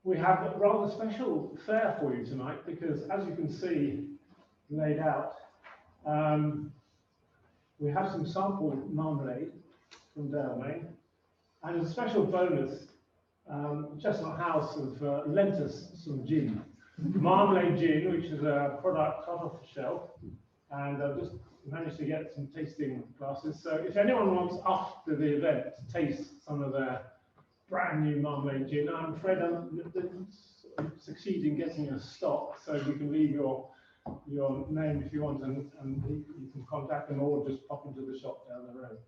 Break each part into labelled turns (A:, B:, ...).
A: We have a rather special fare for you tonight because, as you can see laid out, we have some sample marmalade from Dalemain, and as a special bonus, Chestnut House have lent us some gin, marmalade gin, which is a product hot off the shelf, and I've just managed to get some tasting glasses. So if anyone wants after the event to taste some of their brand new marmalade gin, I'm afraid I didn't succeed in getting a stock, so you can leave your name if you want, and you can contact them or just pop into the shop down the road.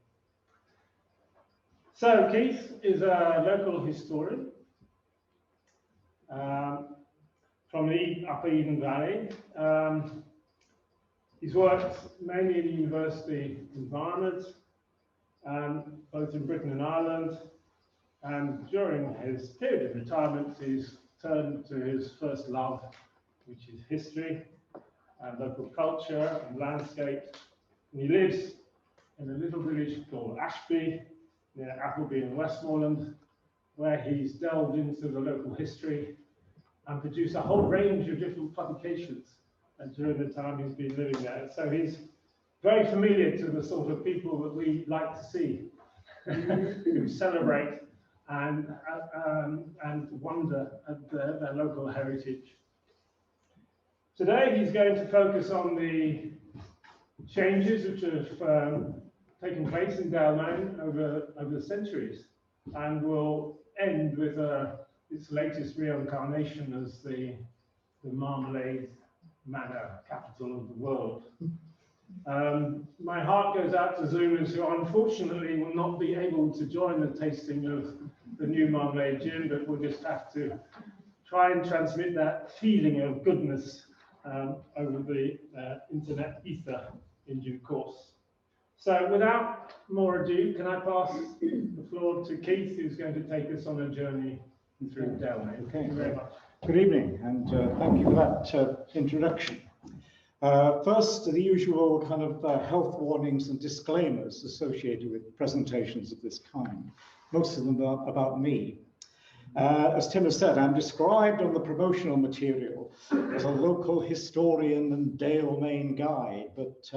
A: So Keith is a local historian from the Upper Eden Valley. He's worked mainly in the university environment, both in Britain and Ireland. And during his period of retirement, he's turned to his first love, which is history and local culture and landscape. And he lives in a little village called Ashby, near Appleby in Westmoreland, where he's delved into the local history and produced a whole range of different publications during the time he's been living there. So he's very familiar to the sort of people that we like to see, who celebrate and wonder at their local heritage. Today he's going to focus on the changes which have taken place in Dalemain over the centuries, and will end with its latest reincarnation as the Marmalade Manor, capital of the world. My heart goes out to Zoomers who unfortunately will not be able to join the tasting of the new marmalade gin, but we'll just have to try and transmit that feeling of goodness over the internet ether in due course. So without more ado, can I pass the floor to Keith, who's going to take us on a journey through Dalemain.
B: Okay.
A: Thank you very much.
B: Good evening, and thank you for that introduction. First, the usual kind of health warnings and disclaimers associated with presentations of this kind. Most of them are about me. As Tim has said, I'm described on the promotional material as a local historian and Dalemain guide, but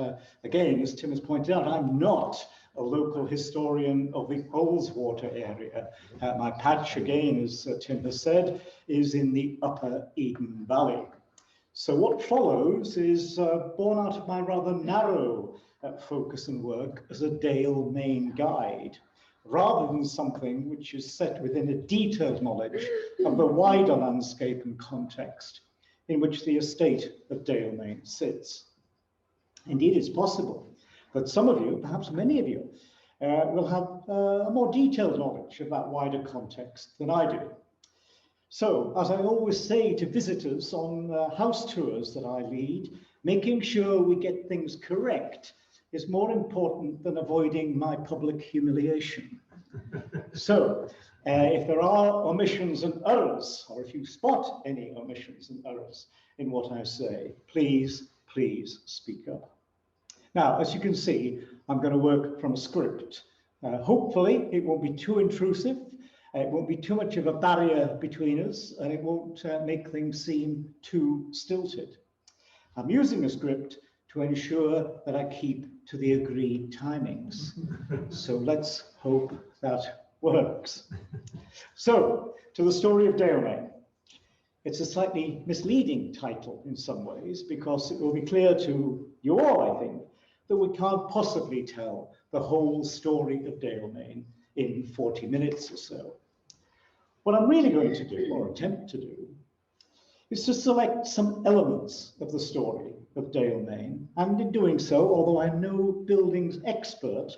B: again, as Tim has pointed out, I'm not a local historian of the Ullswater area. My patch, again, as Tim has said, is in the Upper Eden Valley. So what follows is born out of my rather narrow focus and work as a Dalemain guide, rather than something which is set within a detailed knowledge of the wider landscape and context in which the estate of Dalemain sits. Indeed, it's possible that some of you, perhaps many of you, will have a more detailed knowledge of that wider context than I do. So, as I always say to visitors on house tours that I lead, making sure we get things correct is more important than avoiding my public humiliation. So, if there are omissions and errors, or if you spot any omissions and errors in what I say, please speak up. Now, as you can see, I'm going to work from a script. Hopefully, it won't be too intrusive. It won't be too much of a barrier between us, and it won't make things seem too stilted. I'm using a script to ensure that I keep to the agreed timings. So let's hope that works. So, to the story of Dalemain. It's a slightly misleading title in some ways, because it will be clear to you all, I think, that we can't possibly tell the whole story of Dalemain in 40 minutes or so. What I'm really going to do, or attempt to do, is to select some elements of the story of Dalemain, and in doing so, although I'm no buildings expert,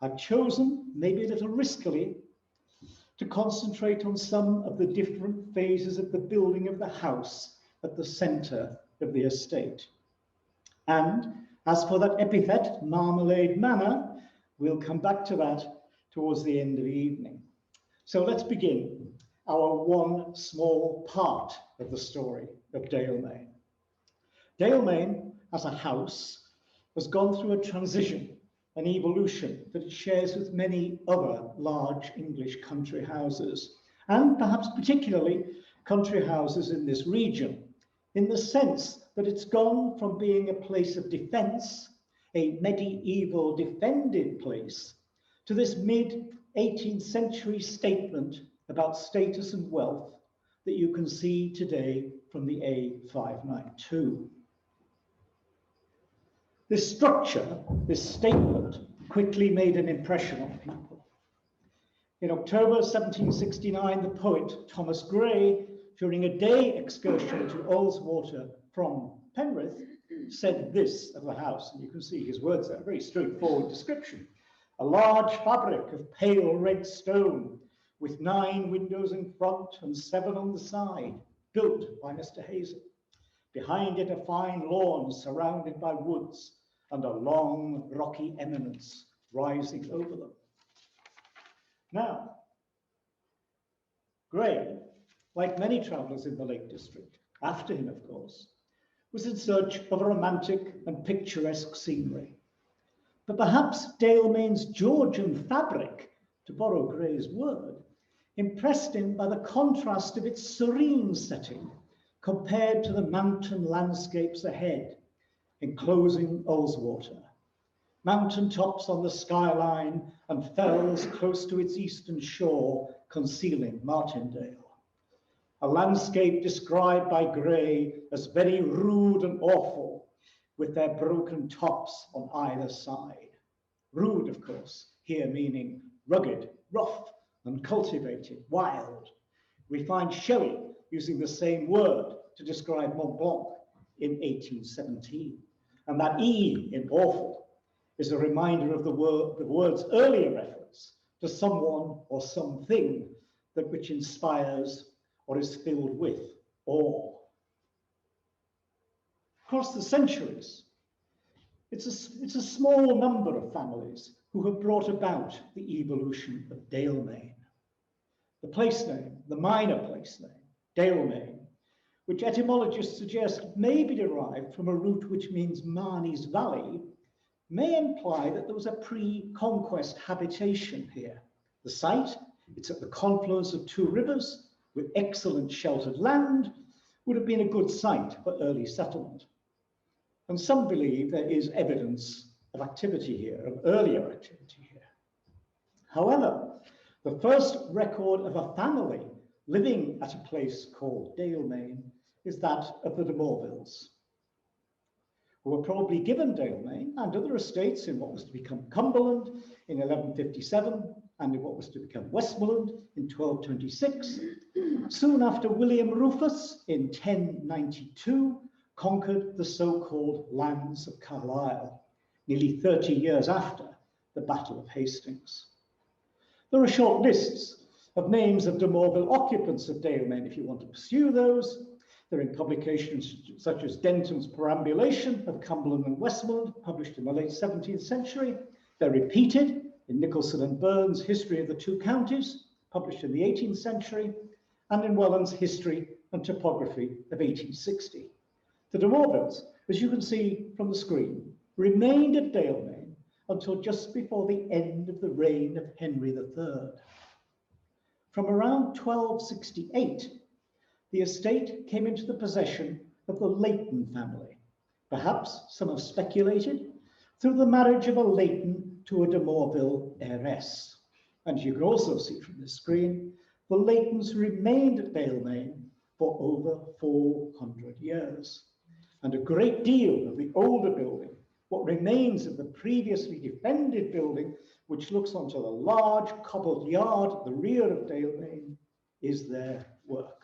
B: I've chosen, maybe a little riskily, to concentrate on some of the different phases of the building of the house at the centre of the estate. And as for that epithet, Marmalade Manor, we'll come back to that towards the end of the evening. So let's begin our one small part of the story of Dalemain. Dalemain, as a house, has gone through a transition an evolution that it shares with many other large English country houses, and perhaps particularly country houses in this region, in the sense that it's gone from being a place of defense, a medieval defended place, to this mid-18th century statement about status and wealth that you can see today from the A592. This structure, this statement, quickly made an impression on people. In October 1769, the poet Thomas Gray, during a day excursion to Ullswater from Penrith, said this of the house, and you can see his words there, a very straightforward description. A large fabric of pale red stone, with 9 windows in front and 7 on the side, built by Mr. Hazel. Behind it, a fine lawn surrounded by woods and a long rocky eminence rising over them. Now, Gray, like many travellers in the Lake District, after him, of course, was in search of a romantic and picturesque scenery. But perhaps Dalemain's Georgian fabric, to borrow Gray's word, impressed him by the contrast of its serene setting compared to the mountain landscapes ahead, enclosing Ullswater. Mountain tops on the skyline and fells close to its eastern shore, concealing Martindale. A landscape described by Gray as very rude and awful, with their broken tops on either side. Rude, of course, here meaning rugged, rough, uncultivated, wild. We find Shelley using the same word to describe Mont Blanc in 1817. And that E in awful is a reminder of the word's earlier reference to someone or something that which inspires or is filled with awe. Across the centuries, it's a small number of families who have brought about the evolution of Dalemain. The place name, the minor place name, Dalemain, which etymologists suggest may be derived from a root which means Marnie's Valley, may imply that there was a pre-conquest habitation here. The site, it's at the confluence of 2 rivers with excellent sheltered land, would have been a good site for early settlement. And some believe there is evidence of activity here, of earlier activity here. However, the first record of a family living at a place called Dalemain is that of the de Morvilles, who were probably given Dalemain and other estates in what was to become Cumberland in 1157 and in what was to become Westmoreland in 1226, soon after William Rufus in 1092 conquered the so-called lands of Carlisle, nearly 30 years after the Battle of Hastings. There are short lists of names of de Morville occupants of Dalemain if you want to pursue those. They're in publications such as Denton's Perambulation of Cumberland and Westmoreland, published in the late 17th century. They're repeated in Nicholson and Burns' History of the Two Counties, published in the 18th century, and in Welland's History and Topography of 1860. The de Morvilles, as you can see from the screen, remained at Dalemain until just before the end of the reign of Henry III. From around 1268, the estate came into the possession of the Leighton family. Perhaps some have speculated through the marriage of a Leighton to a de Morville heiress. And you can also see from the screen, the Leightons remained at Dalemain for over 400 years. And a great deal of the older building, what remains of the previously defended building, which looks onto the large cobbled yard at the rear of Dalemain, is their work.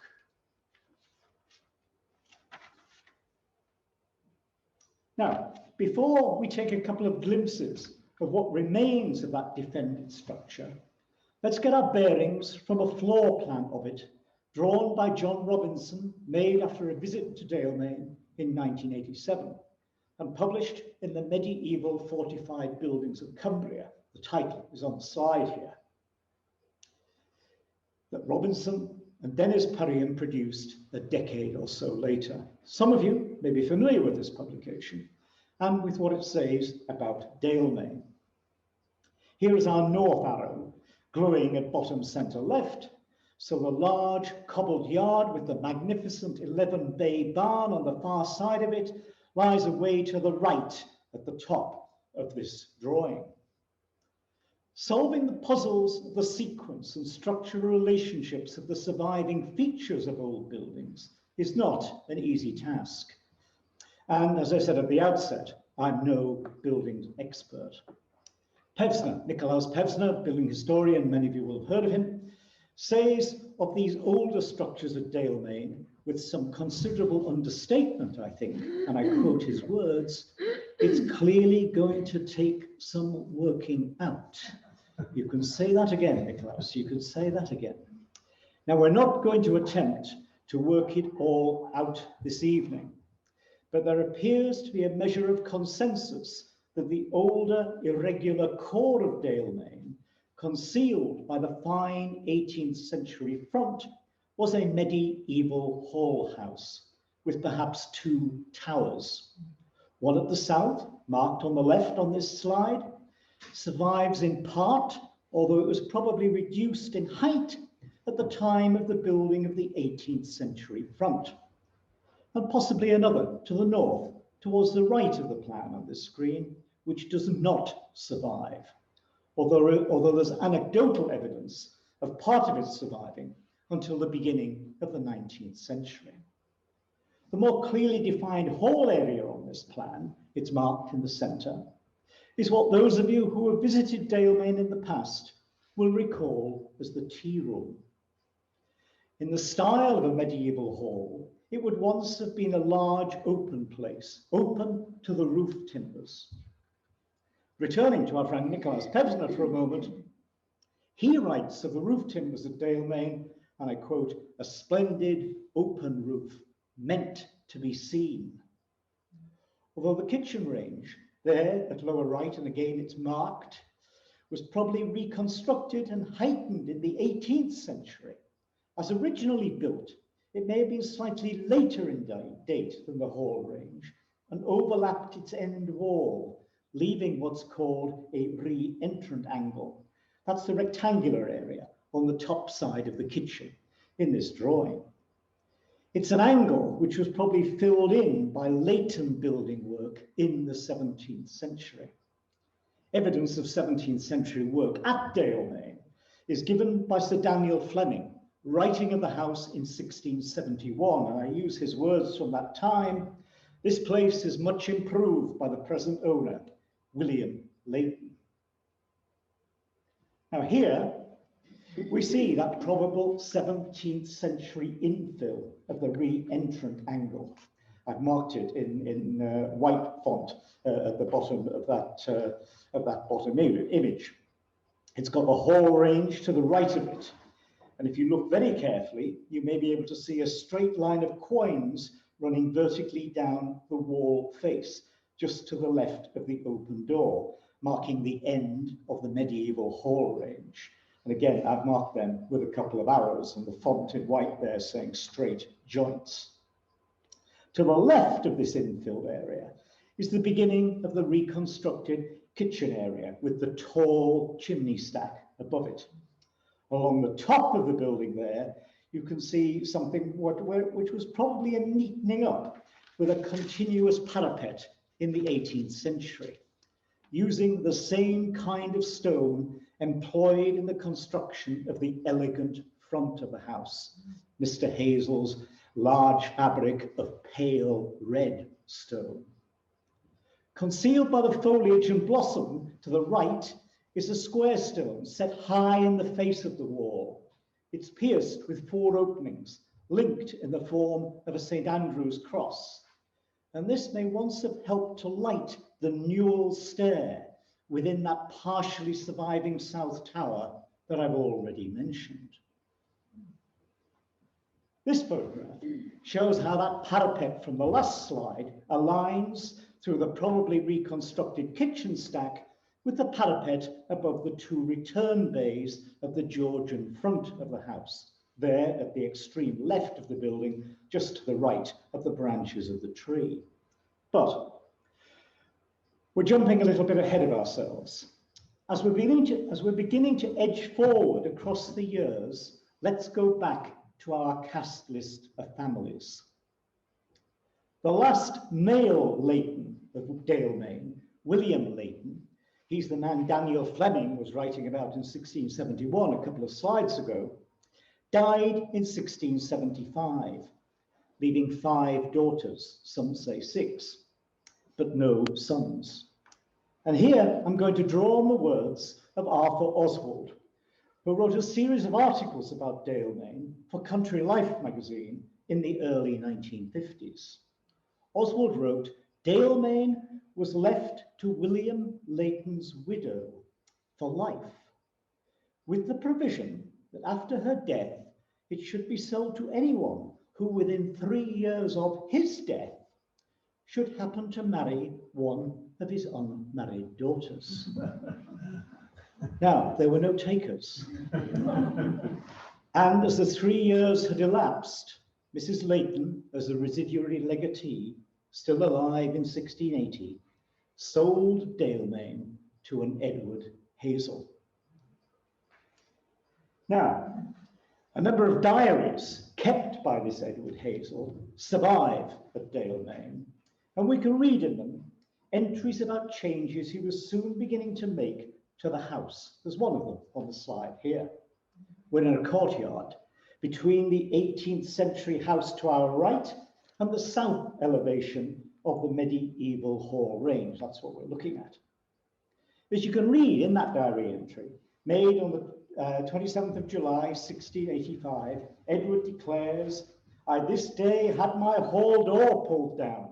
B: Now, before we take a couple of glimpses of what remains of that defended structure, let's get our bearings from a floor plan of it, drawn by John Robinson, made after a visit to Dalemain in 1987, and published in the Medieval Fortified Buildings of Cumbria. The title is on the slide here. That Robinson and Dennis Perriam produced a decade or so later. Some of you may be familiar with this publication and with what it says about Dalemain. Here is our north arrow, glowing at bottom center left. So the large cobbled yard with the magnificent 11-bay barn on the far side of it lies away to the right at the top of this drawing. Solving the puzzles of the sequence and structural relationships of the surviving features of old buildings is not an easy task. And as I said at the outset, I'm no buildings expert. Pevsner, Nikolaus Pevsner, building historian, many of you will have heard of him, says of these older structures at Dalemain, with some considerable understatement, I think, and I quote his words, it's clearly going to take some working out. You can say that again, Nikolaus, you can say that again. Now, we're not going to attempt to work it all out this evening, but there appears to be a measure of consensus that the older, irregular core of Dalemain, concealed by the fine 18th century front, was a medieval hall house with perhaps 2 towers. One at the south, marked on the left on this slide, survives in part, although it was probably reduced in height at the time of the building of the 18th century front. And possibly another to the north, towards the right of the plan on this screen, which does not survive, although there's anecdotal evidence of part of it surviving until the beginning of the 19th century. The more clearly defined hall area on this plan, it's marked in the centre, is what those of you who have visited Dalemain in the past will recall as the tea room. In the style of a medieval hall, it would once have been a large open place, open to the roof timbers. Returning to our friend Nikolaus Pevsner for a moment, he writes of the roof timbers at Dalemain, and I quote, a splendid open roof meant to be seen. Although the kitchen range, there at lower right, and again it's marked, was probably reconstructed and heightened in the 18th century. As originally built, it may have been slightly later in date than the hall range and overlapped its end wall, leaving what's called a re-entrant angle. That's the rectangular area on the top side of the kitchen in this drawing. It's an angle which was probably filled in by latent building work in the 17th century. Evidence of 17th century work at Dalemain is given by Sir Daniel Fleming, writing of the house in 1671, and I use his words from that time. This place is much improved by the present owner, William Leighton. Now here, we see that probable 17th century infill of the re-entrant angle. I've marked it in white font at the bottom of that bottom image. It's got the hall range to the right of it. And if you look very carefully, you may be able to see a straight line of quoins running vertically down the wall face, just to the left of the open door, marking the end of the medieval hall range. And again, I've marked them with a couple of arrows and the font in white there saying straight joints. To the left of this infilled area is the beginning of the reconstructed kitchen area with the tall chimney stack above it. Along the top of the building there, you can see something which was probably a neatening up with a continuous parapet in the 18th century, using the same kind of stone employed in the construction of the elegant front of the house, Mr. Hazel's large fabric of pale red stone. Concealed by the foliage and blossom to the right is a square stone set high in the face of the wall. It's pierced with 4 openings, linked in the form of a St. Andrew's cross. And this may once have helped to light the newel stair within that partially surviving south tower that I've already mentioned. This photograph shows how that parapet from the last slide aligns through the probably reconstructed kitchen stack with the parapet above the 2 return bays of the Georgian front of the house, there at the extreme left of the building, just to the right of the branches of the tree. But we're jumping a little bit ahead of ourselves. As we're beginning to edge forward across the years, let's go back to our cast list of families. The last male Leighton of Dalemain, William Leighton, he's the man Daniel Fleming was writing about in 1671, a couple of slides ago, died in 1675, leaving 5 daughters, some say 6, but no sons. And here I'm going to draw on the words of Arthur Oswald, who wrote a series of articles about Dalemain for Country Life magazine in the early 1950s. Oswald wrote, "Dalemain was left to William Leighton's widow for life, with the provision that after her death, it should be sold to anyone who within 3 years of his death should happen to marry one of his unmarried daughters." Now, there were no takers. And as the 3 years had elapsed, Mrs. Leighton, as a residuary legatee, still alive in 1680, sold Dalemain to an Edward Hazel. Now, a number of diaries kept by this Edward Hazel survive at Dalemain, and we can read in them entries about changes he was soon beginning to make to the house. There's one of them on the slide here. We're in a courtyard between the 18th century house to our right and the south elevation of the medieval hall range. That's what we're looking at. As you can read in that diary entry, made on the 27th of July, 1685, Edward declares, "I this day had my hall door pulled down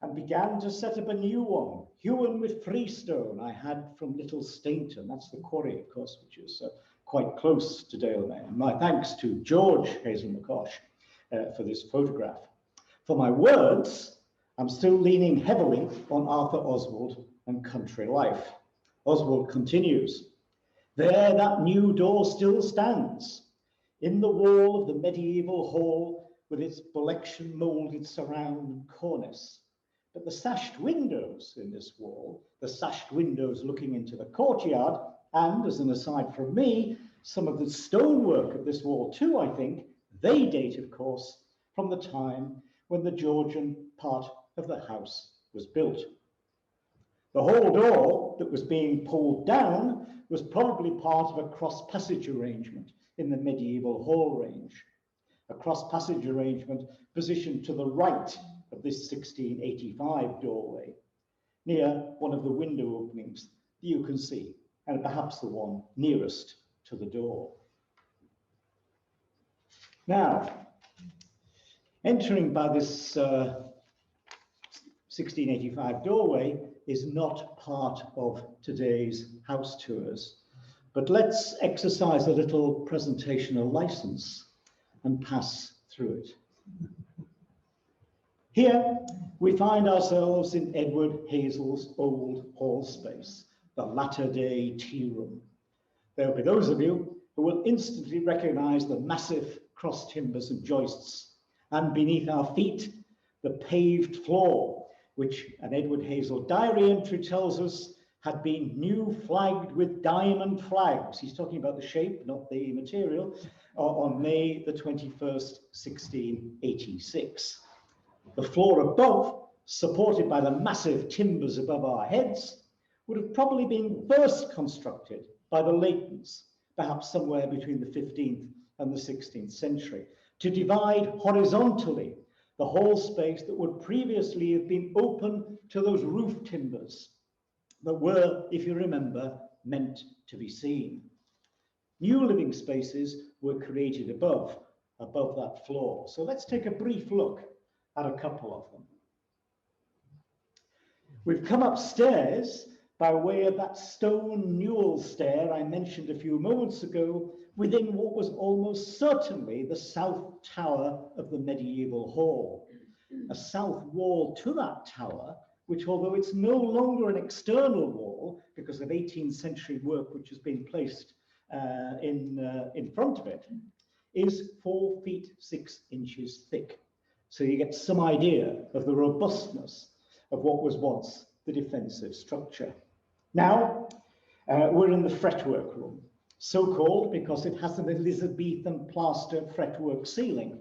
B: and began to set up a new one, hewn with freestone I had from Little Stainton." That's the quarry, of course, which is quite close to Dalemain. My thanks to George Hazel McCosh for this photograph. For my words, I'm still leaning heavily on Arthur Oswald and Country Life. Oswald continues, "There that new door still stands, in the wall of the medieval hall, with its collection moulded surround and cornice. But the sashed windows in this wall, the sashed windows looking into the courtyard, and as an aside from me, some of the stonework of this wall too, I think, they date, of course, from the time when the Georgian part of the house was built. The hall door that was being pulled down was probably part of a cross-passage arrangement in the medieval hall range, a cross-passage arrangement positioned to the right of this 1685 doorway, near one of the window openings that you can see, and perhaps the one nearest to the door. Now, entering by this 1685 doorway is not part of today's house tours, but let's exercise a little presentational license and pass through it. Here, we find ourselves in Edward Hazel's old hall space, the latter-day tea room. There will be those of you who will instantly recognize the massive cross timbers and joists, and beneath our feet, the paved floor, which an Edward Hazel diary entry tells us had been new flagged with diamond flags. He's talking about the shape, not the material, on May the 21st, 1686. The floor above, supported by the massive timbers above our heads, would have probably been first constructed by the Leightons, perhaps somewhere between the 15th and the 16th century, to divide horizontally the hall space that would previously have been open to those roof timbers that were, if you remember, meant to be seen. New living spaces were created above that floor. So let's take a brief look at a couple of them. We've come upstairs by way of that stone newel stair I mentioned a few moments ago, within what was almost certainly the south tower of the medieval hall. A south wall to that tower, which, although it's no longer an external wall because of 18th century work which has been placed in front of it, is 4 feet 6 inches thick. So you get some idea of the robustness of what was once the defensive structure. Now, We're in the fretwork room, so called because it has an Elizabethan plaster fretwork ceiling.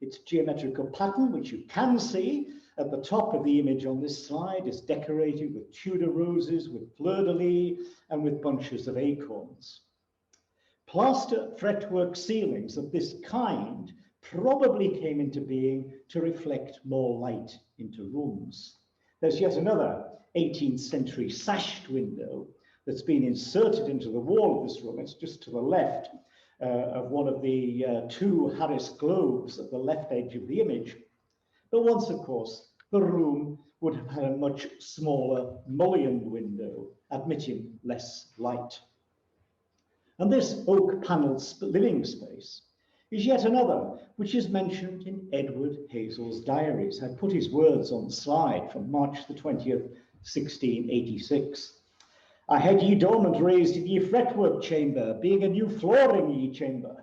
B: Its geometrical pattern, which you can see at the top of the image on this slide, is decorated with Tudor roses, with fleur-de-lis, and with bunches of acorns. Plaster fretwork ceilings of this kind probably came into being to reflect more light into rooms. There's yet another 18th century sashed window that's been inserted into the wall of this room. It's just to the left of one of the two Harris globes at the left edge of the image. But once, of course, the room would have had a much smaller mullioned window, admitting less light. And this oak-panelled living space is yet another, which is mentioned in Edward Hazel's diaries. I put his words on the slide from March the 20th, 1686. I had ye dormant raised in ye fretwork chamber, being a new flooring ye chamber.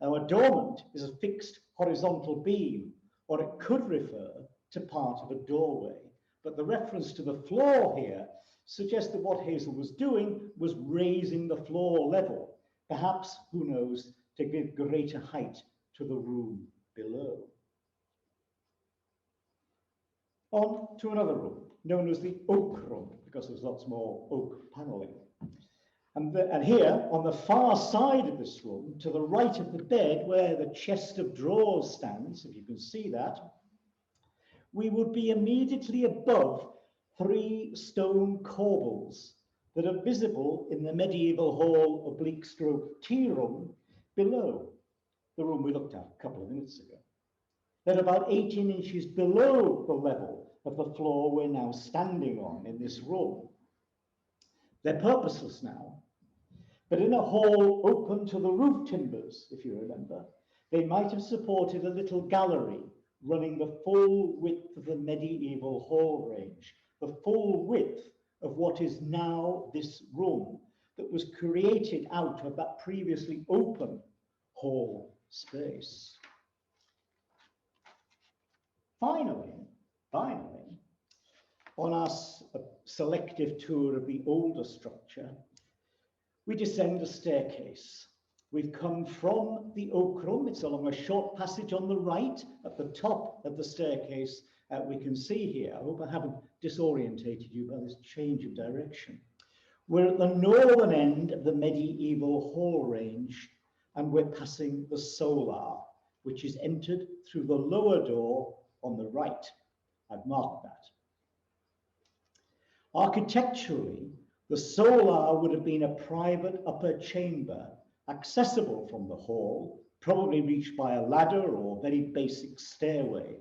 B: Now, a dormant is a fixed horizontal beam, or it could refer to part of a doorway. But the reference to the floor here suggests that what Hazel was doing was raising the floor level, perhaps, who knows, to give greater height to the room below. On to another room, known as the oak room, because there's lots more oak panelling. And here, on the far side of this room, to the right of the bed, where the chest of drawers stands, if you can see that, we would be immediately above 3 stone corbels that are visible in the medieval hall oblique stroke tea room below the room we looked at a couple of minutes ago. They're about 18 inches below the level of the floor we're now standing on in this room. They're purposeless now, but in a hall open to the roof timbers, if you remember, they might have supported a little gallery running the full width of the medieval hall range, the full width of what is now this room that was created out of that previously open hall space. Finally, on our selective tour of the older structure, we descend a staircase. We've come from the oak room. It's along a short passage on the right at the top of the staircase. We can see here. I hope I haven't disorientated you by this change of direction. We're at the northern end of the medieval hall range, and we're passing the solar, which is entered through the lower door on the right. I've marked that. Architecturally, the solar would have been a private upper chamber, accessible from the hall, probably reached by a ladder or very basic stairway.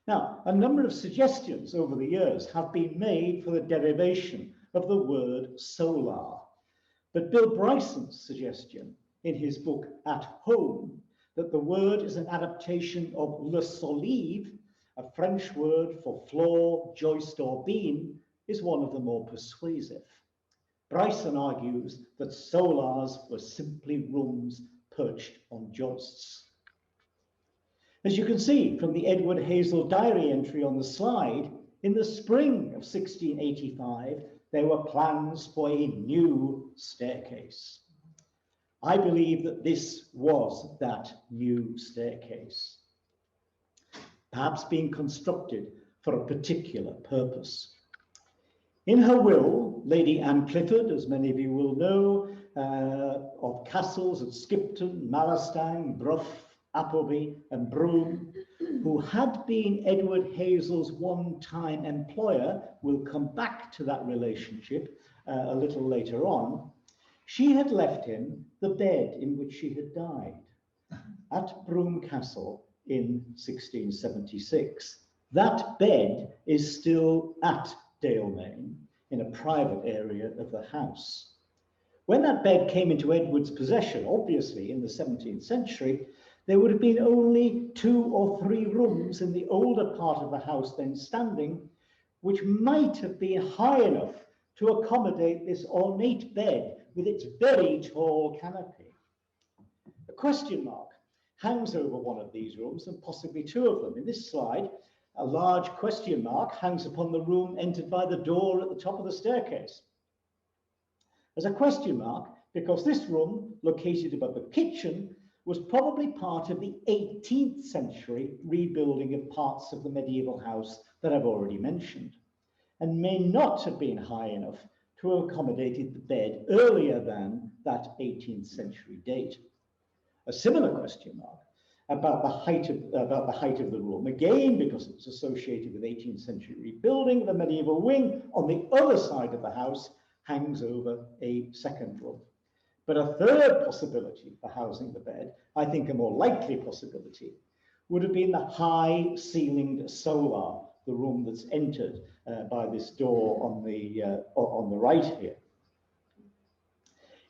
B: Now, a number of suggestions over the years have been made for the derivation of the word solar. But Bill Bryson's suggestion in his book At Home, that the word is an adaptation of le solive, a French word for floor, joist, or beam, is one of the more persuasive. Bryson argues that solars were simply rooms perched on joists. As you can see from the Edward Hazel diary entry on the slide, in the spring of 1685, there were plans for a new staircase. I believe that this was that new staircase, perhaps being constructed for a particular purpose. In her will, Lady Anne Clifford, as many of you will know, of castles at Skipton, Malastang, Brough, Appleby, and Broome, who had been Edward Hazel's one-time employer, we'll come back to that relationship a little later on, she had left him the bed in which she had died at Broome Castle in 1676. That bed is still at Dalemain in a private area of the house. When that bed came into Edward's possession, obviously in the 17th century, there would have been only 2 or 3 rooms in the older part of the house then standing, which might have been high enough to accommodate this ornate bed with its very tall canopy. A question mark hangs over one of these rooms, and possibly 2 of them. In this slide, a large question mark hangs upon the room entered by the door at the top of the staircase. as a question mark because this room, located above the kitchen, was probably part of the 18th century rebuilding of parts of the medieval house that I've already mentioned, and may not have been high enough to have accommodated the bed earlier than that 18th century date. A similar question mark about the height of the room, again because it's associated with 18th century rebuilding of the medieval wing on the other side of the house, hangs over a second room. But a third possibility for housing the bed, I think a more likely possibility, would have been the high-ceilinged solar, the room that's entered by this door on the right here.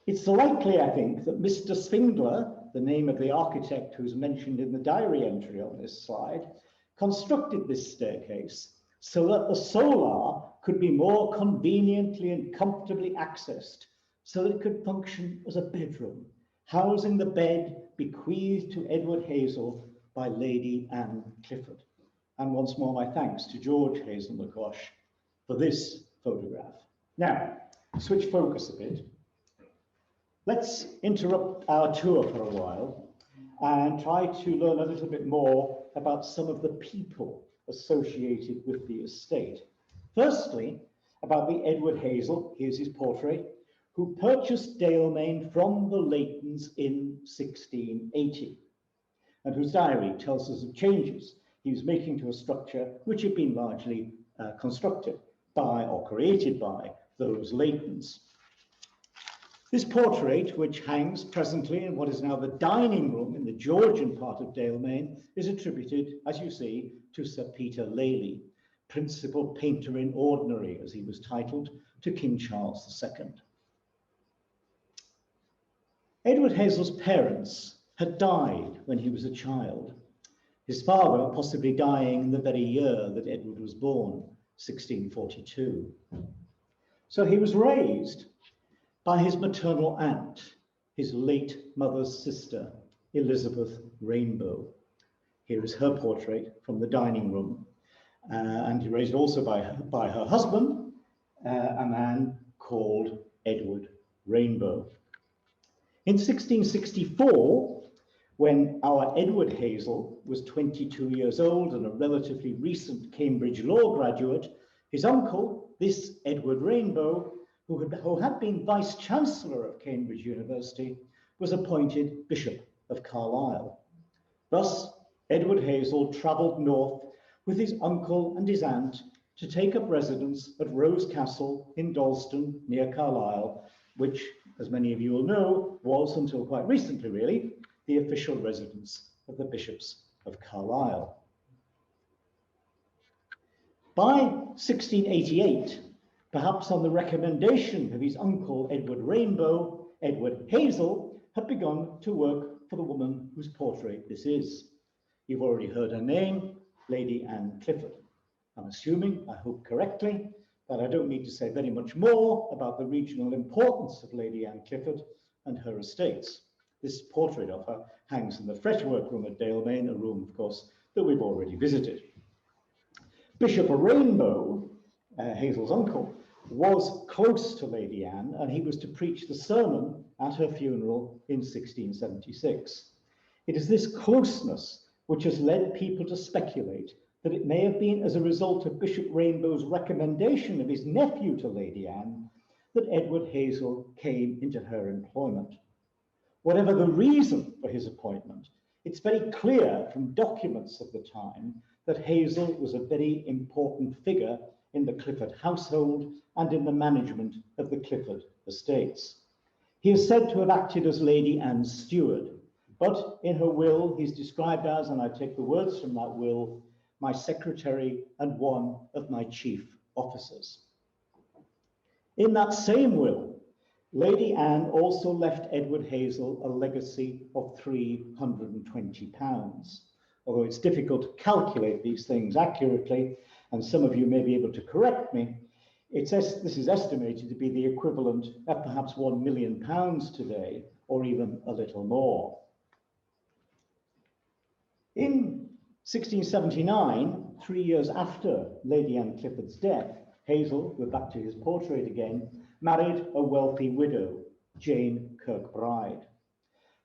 B: It's likely, I think, that Mr. Spindler, the name of the architect who's mentioned in the diary entry on this slide, constructed this staircase so that the solar could be more conveniently and comfortably accessed, so that it could function as a bedroom, housing the bed bequeathed to Edward Hazel by Lady Anne Clifford. And once more, my thanks to George Hazel McCosh for this photograph. Now, switch focus a bit. Let's interrupt our tour for a while and try to learn a little bit more about some of the people associated with the estate. Firstly, about the Edward Hazel, here's his portrait, who purchased Dalemain from the Leightons in 1680, and whose diary tells us of changes he was making to a structure which had been largely constructed by or created by those Leightons. This portrait, which hangs presently in what is now the dining room in the Georgian part of Dalemain, is attributed, as you see, to Sir Peter Lely, principal painter in ordinary, as he was titled, to King Charles II. Edward Hazel's parents had died when he was a child, his father possibly dying in the very year that Edward was born, 1642. So he was raised by his maternal aunt, his late mother's sister, Elizabeth Rainbow. Here is her portrait from the dining room. And he raised also by her husband, a man called Edward Rainbow. In 1664, when our Edward Hazel was 22 years old and a relatively recent Cambridge law graduate, his uncle, this Edward Rainbow, who had been Vice-Chancellor of Cambridge University, was appointed Bishop of Carlisle. Thus, Edward Hazel travelled north with his uncle and his aunt to take up residence at Rose Castle in Dalston, near Carlisle, which, as many of you will know, was, until quite recently really, the official residence of the bishops of Carlisle. By 1688, perhaps on the recommendation of his uncle Edward Rainbow, Edward Hazel had begun to work for the woman whose portrait this is. You've already heard her name, Lady Anne Clifford. I'm assuming, I hope correctly, that I don't need to say very much more about the regional importance of Lady Anne Clifford and her estates. This portrait of her hangs in the fretwork room at Dalemain, a room, of course, that we've already visited. Bishop Rainbow, Hazel's uncle, was close to Lady Anne, and he was to preach the sermon at her funeral in 1676. It is this closeness which has led people to speculate that it may have been as a result of Bishop Rainbow's recommendation of his nephew to Lady Anne that Edward Hazel came into her employment. Whatever the reason for his appointment, it's very clear from documents of the time that Hazel was a very important figure in the Clifford household and in the management of the Clifford estates. He is said to have acted as Lady Anne's steward, but in her will he's described as, and I take the words from that will, my secretary and one of my chief officers. In that same will, Lady Anne also left Edward Hazel a legacy of £320. Although it's difficult to calculate these things accurately, and some of you may be able to correct me, this is estimated to be the equivalent of perhaps £1 million today, or even a little more. In 1679, 3 years after Lady Anne Clifford's death, Hazel, we're back to his portrait again, married a wealthy widow, Jane Kirkbride.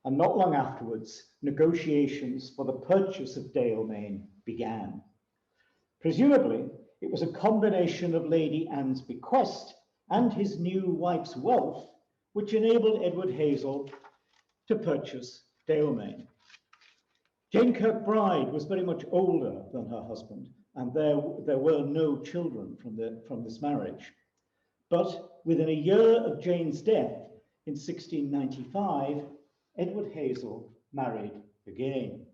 B: And not long afterwards, negotiations for the purchase of Dalemain began. Presumably, it was a combination of Lady Anne's bequest and his new wife's wealth which enabled Edward Hazel to purchase Dalemain. Jane Kirkbride was very much older than her husband, and there were no children from this marriage. But within a year of Jane's death in 1695, Edward Hazel married again.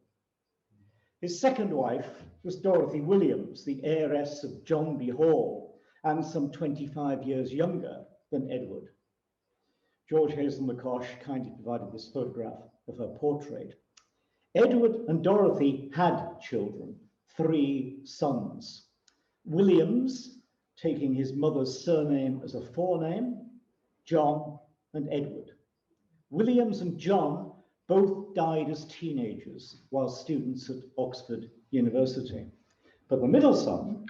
B: His second wife was Dorothy Williams, the heiress of John Hall, and some 25 years younger than Edward. George Hazel McCosh kindly provided this photograph of her portrait. Edward and Dorothy had children, 3 sons. Williams, taking his mother's surname as a forename, John and Edward. Williams and John both died as teenagers while students at Oxford University. But the middle son,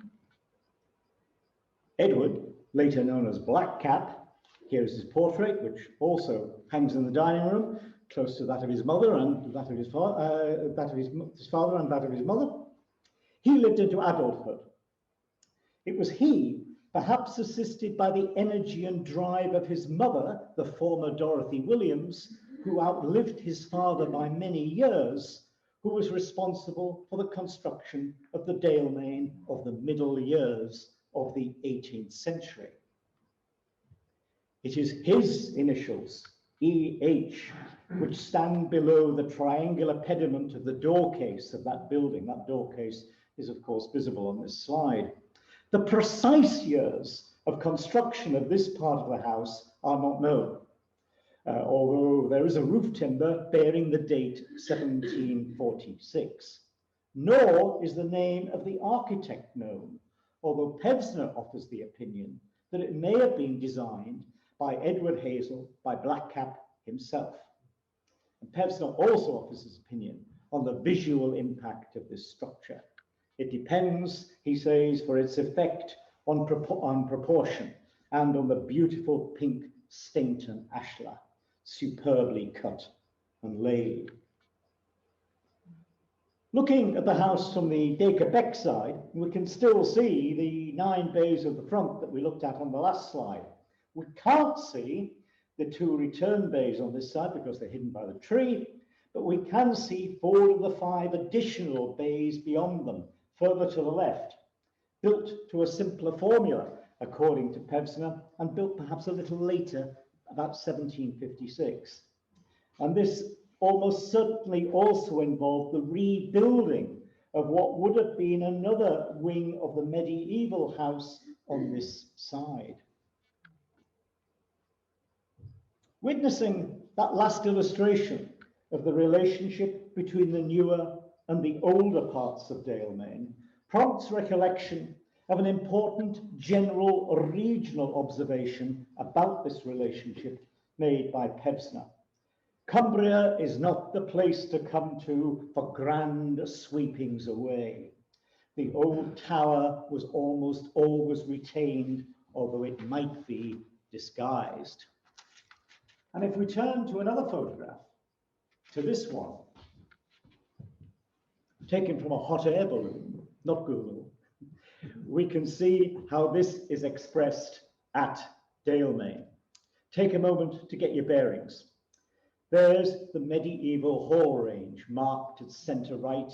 B: Edward, later known as Blackcap, here is his portrait, which also hangs in the dining room, close to that of his mother and that of his father, and that of his mother. He lived into adulthood. It was he, perhaps assisted by the energy and drive of his mother, the former Dorothy Williams, who outlived his father by many years, who was responsible for the construction of the Dalemain of the middle years of the 18th century. It is his initials, E.H., which stand below the triangular pediment of the door case of that building. That door case is, of course, visible on this slide. The precise years of construction of this part of the house are not known, although there is a roof timber bearing the date 1746. Nor is the name of the architect known, although Pevsner offers the opinion that it may have been designed by Edward Hazel, by Blackcap himself. And Pevsner also offers his opinion on the visual impact of this structure. It depends, he says, for its effect on proportion and on the beautiful pink Stainton ashlar, superbly cut and laid. Looking at the house from the Dacre Beck side, we can still see the 9 bays of the front that we looked at on the last slide. We can't see the 2 return bays on this side because they're hidden by the tree, but we can see 4 of the 5 additional bays beyond them, further to the left, built to a simpler formula, according to Pevsner, and built perhaps a little later, about 1756. And this almost certainly also involved the rebuilding of what would have been another wing of the medieval house on this side. Witnessing that last illustration of the relationship between the newer and the older parts of Dalemain prompts recollection of an important general or regional observation about this relationship made by Pevsner. Cumbria is not the place to come to for grand sweepings away. The old tower was almost always retained, although it might be disguised. And if we turn to another photograph, to this one, taken from a hot air balloon, not Google, we can see how this is expressed at Dalemain. Take a moment to get your bearings. There's the medieval hall range marked at centre right,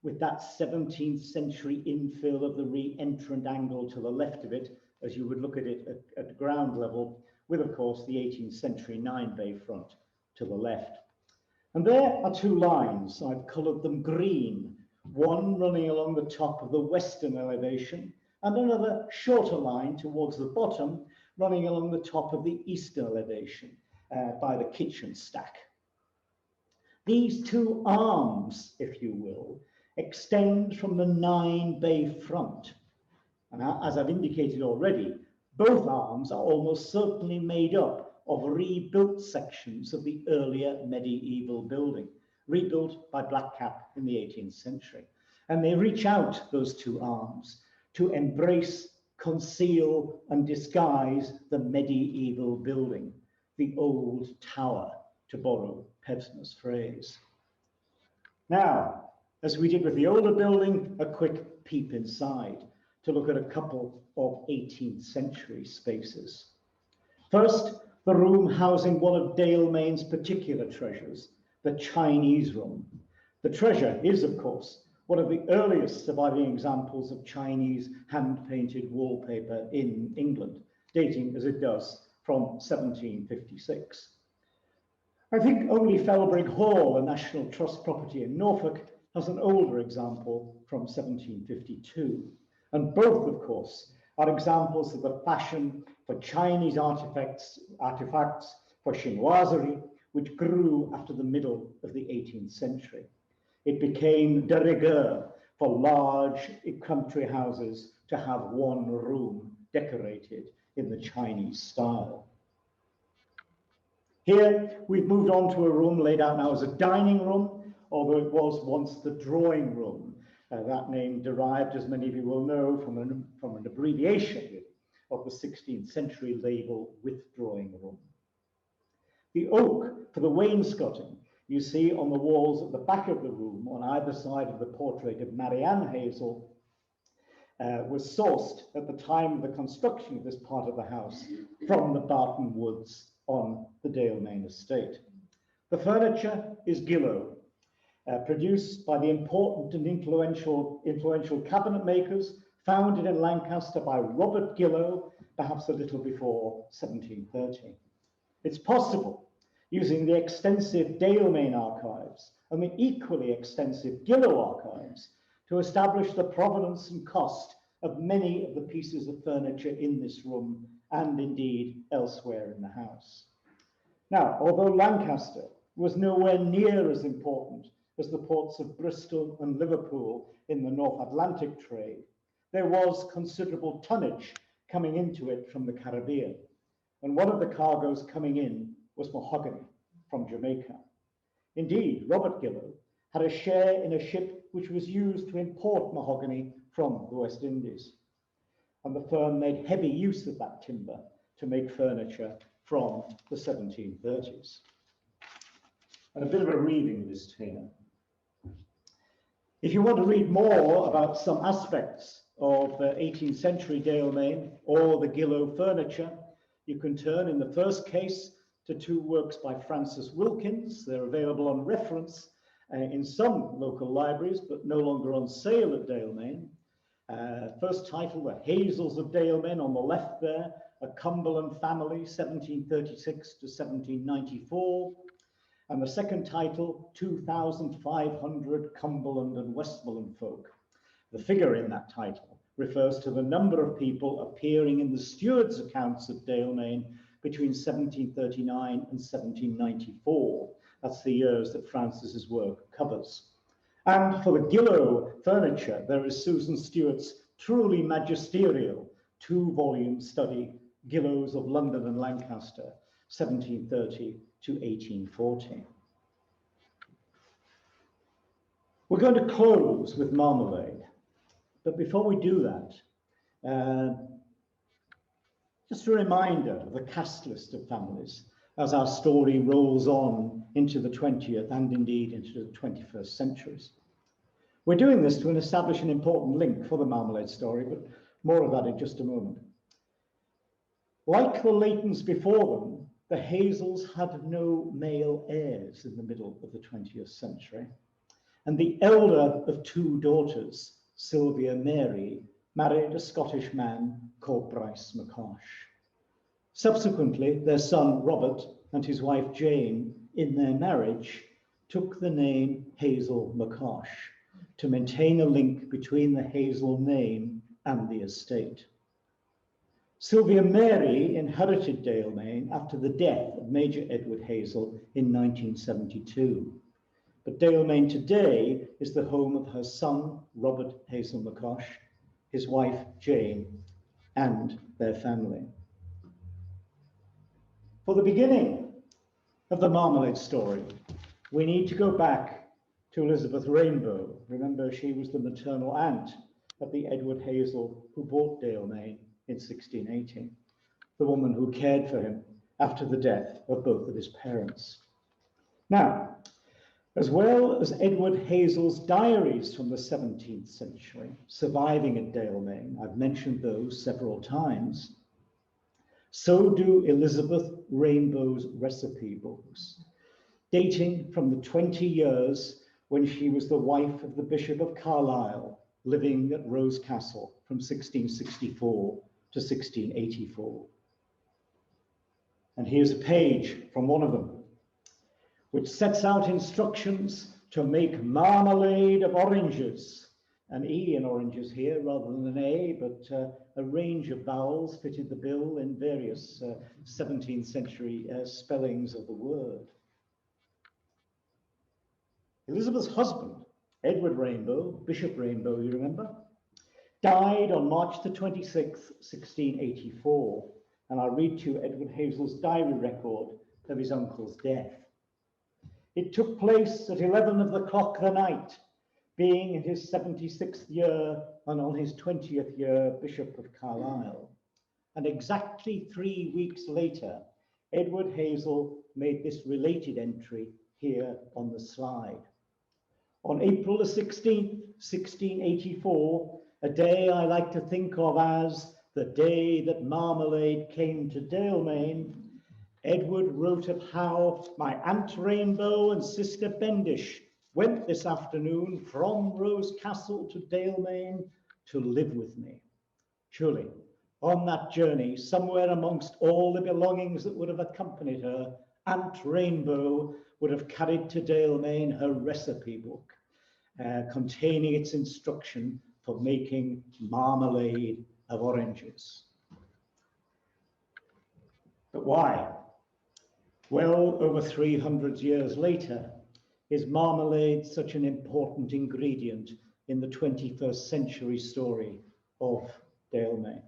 B: with that 17th century infill of the re-entrant angle to the left of it, as you would look at it at ground level, with, of course, the 18th century 9-bay front to the left. And there are 2 lines. I've coloured them green, one running along the top of the western elevation, and another shorter line towards the bottom, running along the top of the eastern elevation by the kitchen stack. These 2 arms, if you will, extend from the 9-bay front. And as I've indicated already, both arms are almost certainly made up of rebuilt sections of the earlier medieval building, rebuilt by Blackcap in the 18th century. And they reach out, those 2 arms, to embrace conceal and disguise the medieval building, the old tower, to borrow Pevsner's phrase. Now, as we did with the older building, a quick peep inside to look at a couple of 18th century spaces. First, the room housing one of Dalemain's particular treasures, the Chinese room. The treasure is, of course, one of the earliest surviving examples of Chinese hand-painted wallpaper in England, dating as it does from 1756. I think only Felbrigg Hall, a National Trust property in Norfolk, has an older example from 1752. And both, of course, are examples of the fashion for Chinese artifacts for chinoiserie, which grew after the middle of the 18th century. It became de rigueur for large country houses to have one room decorated in the Chinese style. Here, we've moved on to a room laid out now as a dining room, although it was once the drawing room. That name derived, as many of you will know, from an abbreviation of the 16th century label withdrawing room. The oak for the wainscoting you see on the walls at the back of the room on either side of the portrait of Marianne Hazel was sourced at the time of the construction of this part of the house from the Barton Woods on the Dalemain estate. The furniture is Gillow, produced by the important and influential cabinet makers founded in Lancaster by Robert Gillow, perhaps a little before 1730. It's possible, using the extensive Dalemain archives and the equally extensive Gillow archives, to establish the provenance and cost of many of the pieces of furniture in this room and indeed elsewhere in the house. Now, although Lancaster was nowhere near as important as the ports of Bristol and Liverpool in the North Atlantic trade, there was considerable tonnage coming into it from the Caribbean. And one of the cargoes coming in was mahogany from Jamaica. Indeed, Robert Gillow had a share in a ship which was used to import mahogany from the West Indies. And the firm made heavy use of that timber to make furniture from the 1730s. And a bit of a reading list here. If you want to read more about some aspects of 18th century Dalemain or the Gillow furniture, you can turn in the first case to two works by Francis Wilkins. They're available on reference in some local libraries, but no longer on sale at Dalemain. First title, The Hazels of Dalemain, on the left there, a Cumberland family, 1736 to 1794. And the second title, 2,500 Cumberland and Westmoreland folk. The figure in that title refers to the number of people appearing in the steward's accounts of Dalemain between 1739 and 1794. That's the years that Francis's work covers. And for the Gillow furniture, there is Susan Stewart's truly magisterial two-volume study, Gillows of London and Lancaster, 1730 to 1840. We're going to close with Marmalade, but before we do that, just a reminder of the cast list of families as our story rolls on into the 20th and indeed into the 21st centuries. We're doing this to establish an important link for the Marmalade story, but more of that in just a moment. Like the Leightons before them, the Hazels had no male heirs in the middle of the 20th century. And the elder of two daughters, Sylvia Mary, married a Scottish man called Bryce McCosh. Subsequently, their son Robert and his wife Jane, in their marriage, took the name Hazel McCosh to maintain a link between the Hazel name and the estate. Sylvia Mary inherited Dalemain after the death of Major Edward Hazel in 1972. But Dalemain today is the home of her son, Robert Hazel McCosh, his wife, Jane, and their family. For the beginning of the Marmalade story, we need to go back to Elizabeth Rainbow. Remember, she was the maternal aunt of the Edward Hazel who bought Dalemain in 1680, the woman who cared for him after the death of both of his parents. Now, as well as Edward Hazel's diaries from the 17th century surviving at Dalemain, I've mentioned those several times, so do Elizabeth Rainbow's recipe books, dating from the 20 years when she was the wife of the Bishop of Carlisle, living at Rose Castle from 1664 to 1684. And here's a page from one of them, which sets out instructions to make marmalade of oranges. An E in oranges here rather than an A, but a range of vowels fitted the bill in various 17th century spellings of the word. Elizabeth's husband, Edward Rainbow, Bishop Rainbow, you remember, died on March the 26th, 1684. And I'll read to you Edward Hazel's diary record of his uncle's death. It took place at 11 of the clock the night, being in his 76th year and on his 20th year Bishop of Carlisle. And exactly 3 weeks later, Edward Hazel made this related entry here on the slide. On April the 16th, 1684, a day I like to think of as the day that Marmalade came to Dalemain, Edward wrote of how my Aunt Rainbow and Sister Bendish went this afternoon from Rose Castle to Dalemain to live with me. Surely, on that journey, somewhere amongst all the belongings that would have accompanied her, Aunt Rainbow would have carried to Dalemain her recipe book, containing its instruction for making marmalade of oranges. But why? Well, over 300 years later, is marmalade such an important ingredient in the 21st century story of Dalemain?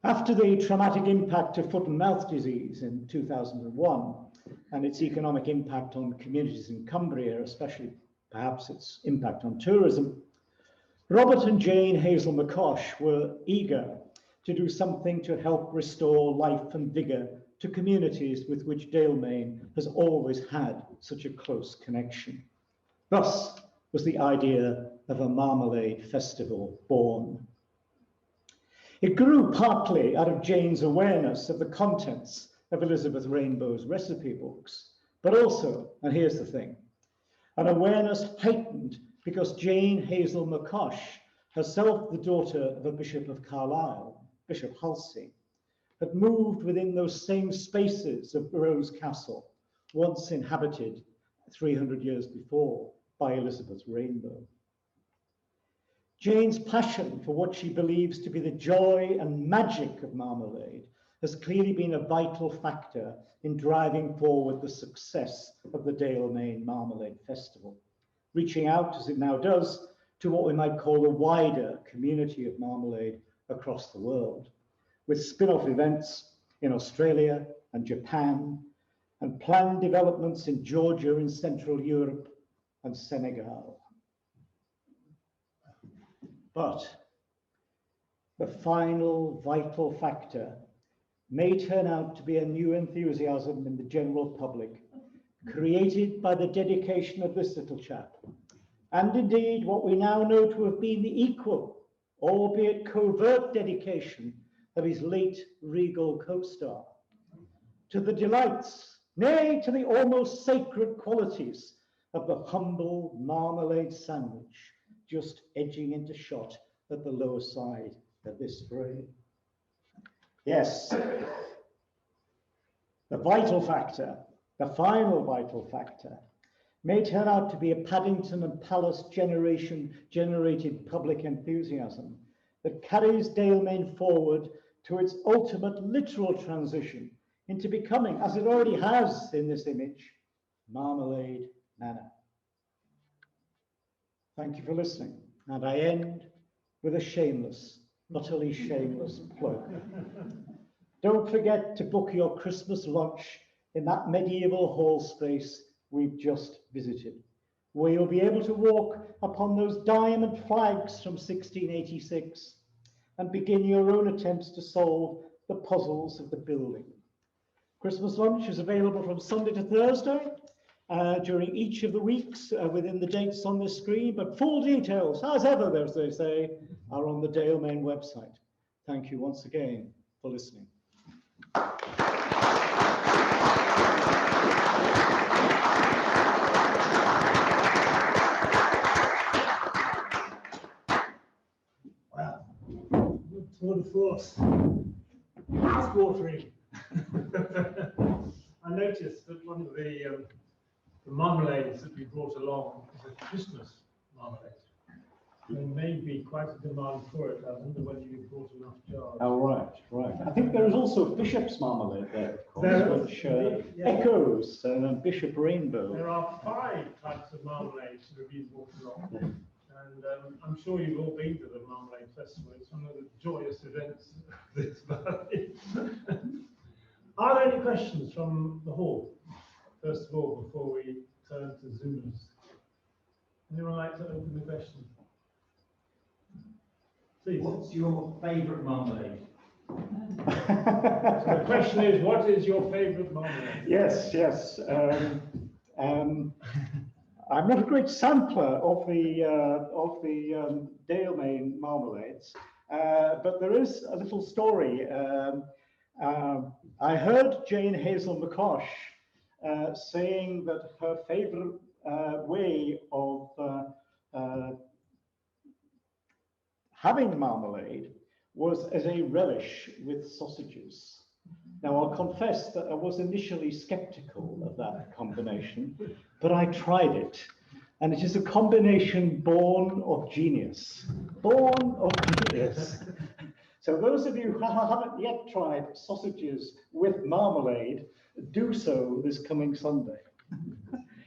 B: After the traumatic impact of foot and mouth disease in 2001 and its economic impact on communities in Cumbria, especially perhaps its impact on tourism, Robert and Jane Hazel McCosh were eager to do something to help restore life and vigor to communities with which Dalemain has always had such a close connection. Thus was the idea of a marmalade festival born. It grew partly out of Jane's awareness of the contents of Elizabeth Rainbow's recipe books, but also, and here's the thing, an awareness heightened because Jane Hazel McCosh, herself the daughter of a Bishop of Carlisle, Bishop Halsey, had moved within those same spaces of Rose Castle, once inhabited 300 years before by Elizabeth Rainbow. Jane's passion for what she believes to be the joy and magic of marmalade has clearly been a vital factor in driving forward the success of the Dalemain Marmalade Festival, reaching out, as it now does, to what we might call a wider community of marmalade across the world, with spin-off events in Australia and Japan, and planned developments in Georgia, in Central Europe, and Senegal. But the final vital factor may turn out to be a new enthusiasm in the general public, created by the dedication of this little chap, and indeed what we now know to have been the equal, albeit covert, dedication of his late regal co-star, to the delights, nay, to the almost sacred qualities of the humble marmalade sandwich, just edging into shot at the lower side of this frame. Yes, the vital factor, the final vital factor, may turn out to be a Paddington and Palace generated public enthusiasm that carries Dalemain forward to its ultimate literal transition into becoming, as it already has in this image, Marmalade Manor. Thank you for listening. And I end with a shameless, utterly shameless plug. Don't forget to book your Christmas lunch in that medieval hall space we've just visited, where you'll be able to walk upon those diamond flags from 1686 and begin your own attempts to solve the puzzles of the building. Christmas lunch is available from Sunday to Thursday during each of the weeks within the dates on this screen, but full details, as ever, as they say, are on the Dalemain website. Thank you once again for listening.
C: Wow, tour de force. Mouth watering. I noticed that one of the marmalades that we brought along is a Christmas marmalade. There may be quite a demand for it. I wonder whether you brought enough jars.
B: Oh, right. I think there is also Bishop's marmalade there, of course, which echoes Bishop Rainbow.
C: There are 5 types of marmalades that have been brought along. And I'm sure you've all been to the Marmalade Festival. It's one of the joyous events of this valley. Are there any questions from the hall? First of all, before we turn to Zoomers. Anyone like to open the question? Please.
D: What's your favourite marmalade?
C: So the question is, what is your favourite marmalade?
B: Yes. I'm not a great sampler of the Dalemain marmalades, but there is a little story. I heard Jane Hazel McCosh saying that her favourite way of having marmalade was as a relish with sausages. Now, I'll confess that I was initially sceptical of that combination, but I tried it, and it is a combination born of genius. Born of genius. So those of you who haven't yet tried sausages with marmalade, do so this coming Sunday.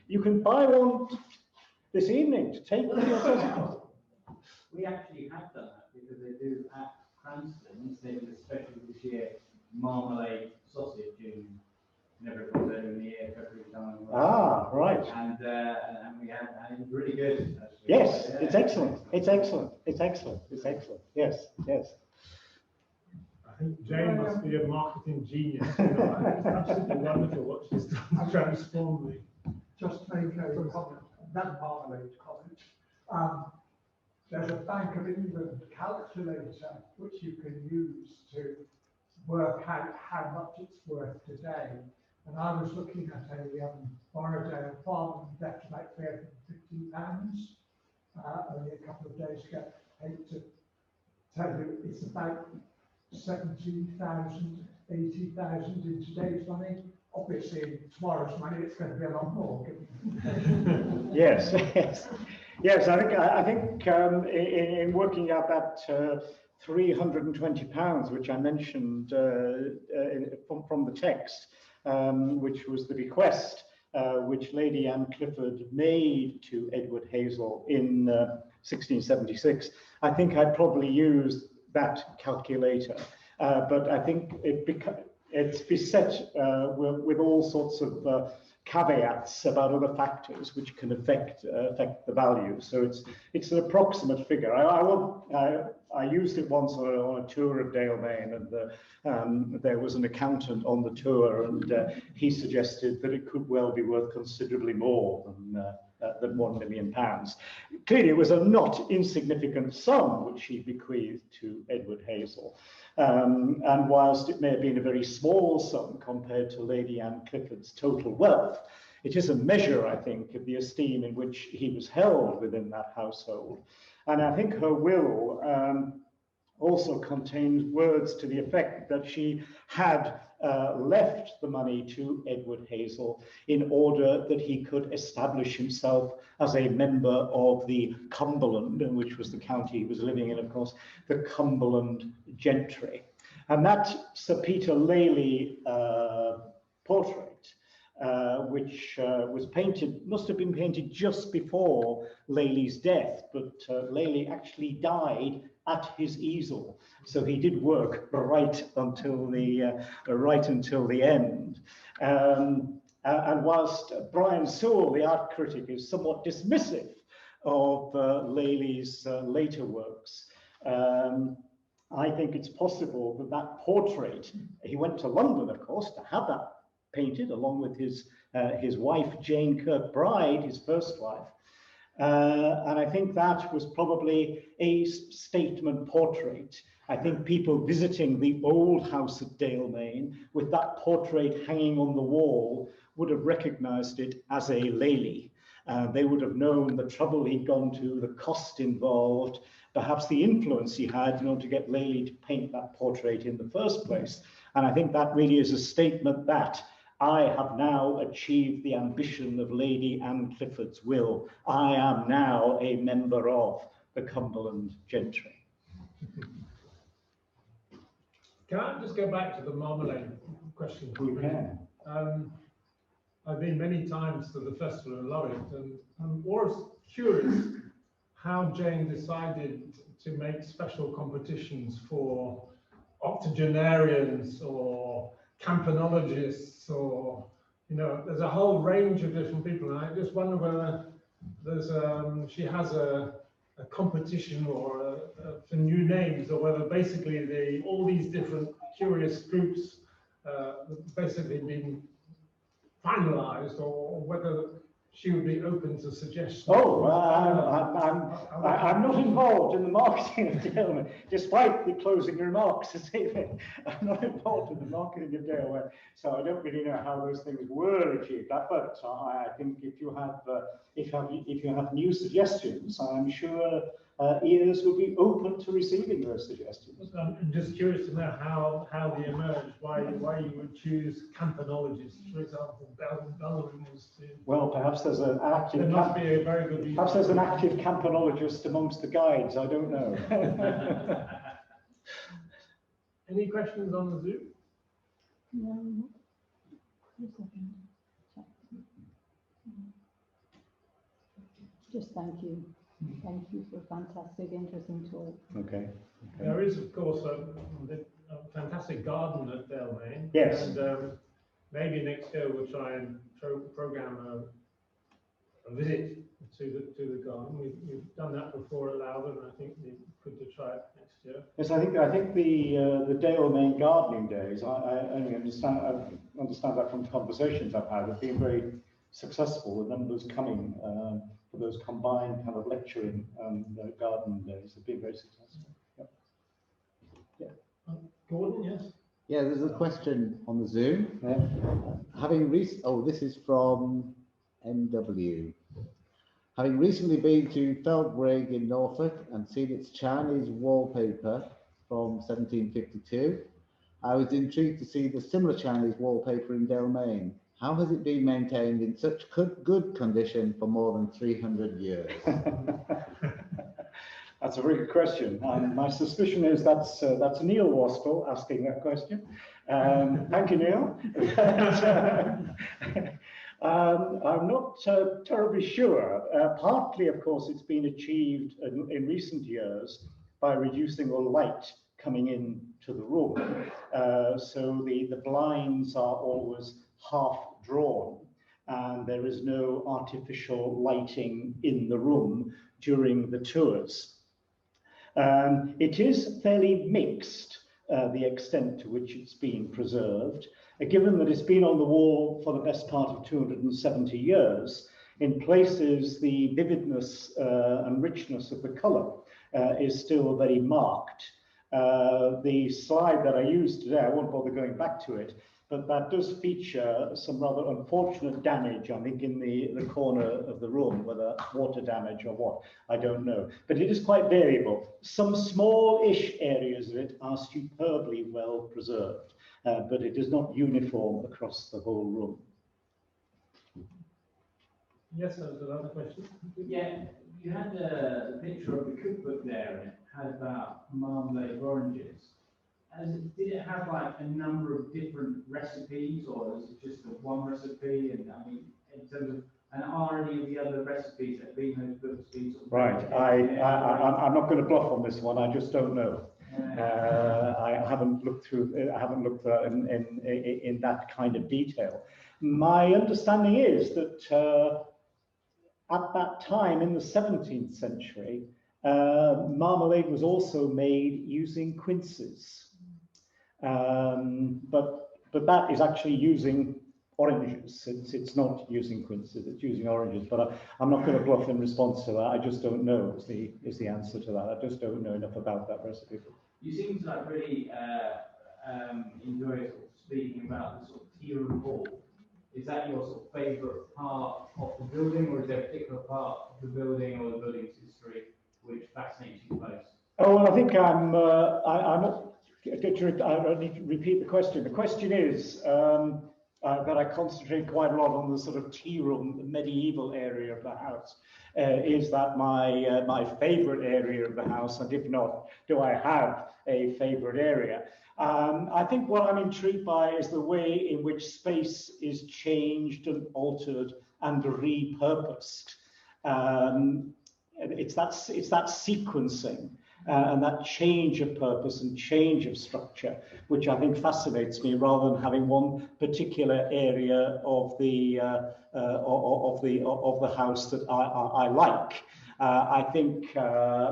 B: You can buy one this evening to take with your sausages.
D: We actually have done that because they do at Cranston's. They did a special this year, marmalade sausage never got there in the year, February time.
B: Ah, right.
D: And we had, and it was really good. Actually.
B: Yes,
D: Yeah,
B: it's excellent. It's excellent. It's excellent. It's excellent. Yes.
C: I think Jane must be a marketing genius. You know, it's absolutely wonderful what she's done to transform me.
E: Just make a comment, that marmalade comment. There's a Bank of England calculator which you can use to work out how much it's worth today. And I was looking at a Borrowdale farm that's about £350 only a couple of days ago. I hate to tell you, it's about 70,000, 80,000 in today's money. Obviously, in tomorrow's money, it's going to be a lot more.
B: Yes. I think in working out that £320, which I mentioned from the text, which was the bequest which Lady Anne Clifford made to Edward Hazel in 1676. I think I'd probably use that calculator, but I think it's beset with all sorts of caveats about other factors which can affect the value. So it's an approximate figure. I used it once on a tour of Dalemain, and there was an accountant on the tour, and he suggested that it could well be worth considerably more than £1 million. Clearly, it was a not insignificant sum which he bequeathed to Edward Hazel. And whilst it may have been a very small sum compared to Lady Anne Clifford's total wealth, it is a measure, I think, of the esteem in which he was held within that household. And I think her will also contains words to the effect that she had left the money to Edward Hazel in order that he could establish himself as a member of the Cumberland, which was the county he was living in, of course, the Cumberland gentry. And that Sir Peter Lely portrait, which was painted, must have been painted just before Lely's death, but Lely actually died at his easel, so he did work right until the end. And whilst Brian Sewell, the art critic, is somewhat dismissive of Lely's later works, I think it's possible that that portrait, he went to London, of course, to have that painted along with his wife, Jane Kirkbride, his first wife. And I think that was probably a statement portrait. I think people visiting the old house at Dalemain with that portrait hanging on the wall would have recognized it as a Lely. They would have known the trouble he'd gone to, the cost involved, perhaps the influence he had in order to get Lely to paint that portrait in the first place. And I think that really is a statement that I have now achieved the ambition of Lady Anne Clifford's will. I am now a member of the Cumberland gentry.
C: Can I just go back to the Marmalade question?
B: We can.
C: I've been many times to the festival and love it, and I'm always curious how Jane decided to make special competitions for octogenarians or campanologists, or, you know, there's a whole range of different people, and I just wonder whether there's she has a competition or for new names, or whether basically all these different curious groups basically been finalized, or whether she would be open to suggestions.
B: Oh, I'm not involved in the marketing of Dalemain, despite the closing remarks this evening. I'm not involved in the marketing of Dalemain, so I don't really know how those things were achieved. But I think if you have new suggestions, I'm sure ears will be open to receiving those suggestions.
C: I'm just curious to know how they emerged, why you would choose campanologists, for example. Dalemain was
B: well, perhaps there's an active.
C: There must be a very good reason.
B: Perhaps there's an active campanologist amongst the guides. I don't know.
C: Any questions on the Zoom?
F: No. Just thank you. Thank you for a fantastic, interesting talk.
B: Okay.
C: There is, of course, a fantastic garden at Dalemain.
B: Yes.
C: And maybe next year we'll try and program a visit to the garden. We've done that before at Loudon, and I think it'd be good to try it next year.
B: Yes, I think the Dalemain gardening days. I only understand that from conversations I've had. Have been very successful. The numbers coming for those combined kind of lecturing and garden days have been very successful. Yep. Yeah.
C: Gordon, yes.
G: Yeah, there's a question on the Zoom.
B: Yeah.
G: This is from NW. Having recently been to Feldbrig in Norfolk and seen its Chinese wallpaper from 1752, I was intrigued to see the similar Chinese wallpaper in Dalemain. How has it been maintained in such good condition for more than 300 years?
B: That's a very good question. My suspicion is that's Neil Waspel asking that question. Thank you, Neil. I'm not terribly sure. Partly, of course, it's been achieved in recent years by reducing the light coming into the room. So the blinds are always half drawn, and there is no artificial lighting in the room during the tours. It is fairly mixed, the extent to which it's been preserved. Given that it's been on the wall for the best part of 270 years, in places the vividness and richness of the colour is still very marked. The slide that I used today, I won't bother going back to it, but that does feature some rather unfortunate damage, I think, in the corner of the room, whether water damage or what, I don't know. But it is quite variable. Some small-ish areas of it are superbly well preserved, but it is not uniform across the whole room.
C: Yes, there was another question.
D: Yeah, you had a picture of the cookbook there, and it had about marmalade oranges. Did it have like a number of different recipes, or was it just the one recipe? And I mean, in terms of, and are any of the other recipes that have been those books been sort of
B: Right, I'm not going to bluff on this one. I just don't know. I haven't looked through. I haven't looked in that kind of detail. My understanding is that at that time in the 17th century, marmalade was also made using quinces. But that is actually using oranges. It's not using quinces, it's using oranges. But I'm not going to bluff in response to that. I just don't know is the answer to that. I just don't know enough about that recipe.
D: You seem to like really enjoy sort of speaking about the sort of tea room hall. Is that your sort of favourite part of the building, or is there a particular part of the building or the building's history which fascinates you most?
B: Oh, well, I think I'm not. I need to repeat the question. The question is that I concentrate quite a lot on the sort of tea room, the medieval area of the house. Is that my favourite area of the house? And if not, do I have a favourite area? I think what I'm intrigued by is the way in which space is changed and altered and repurposed. It's that sequencing and that change of purpose and change of structure, which I think fascinates me, rather than having one particular area of the house that I like. I think,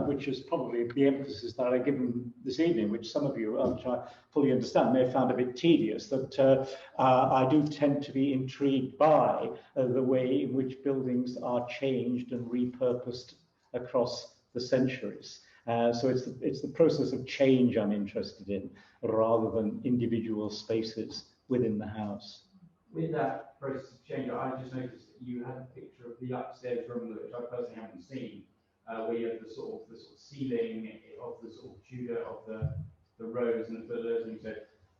B: which is probably the emphasis that I've given this evening, which some of you, which I fully understand, may have found a bit tedious, that I do tend to be intrigued by the way in which buildings are changed and repurposed across the centuries. So it's the process of change I'm interested in, rather than individual spaces within the house.
D: With that process of change, I just noticed that you had a picture of the upstairs room, which I personally haven't seen, where you have the sort of ceiling of the sort of Tudor of the rose and the pillars, and so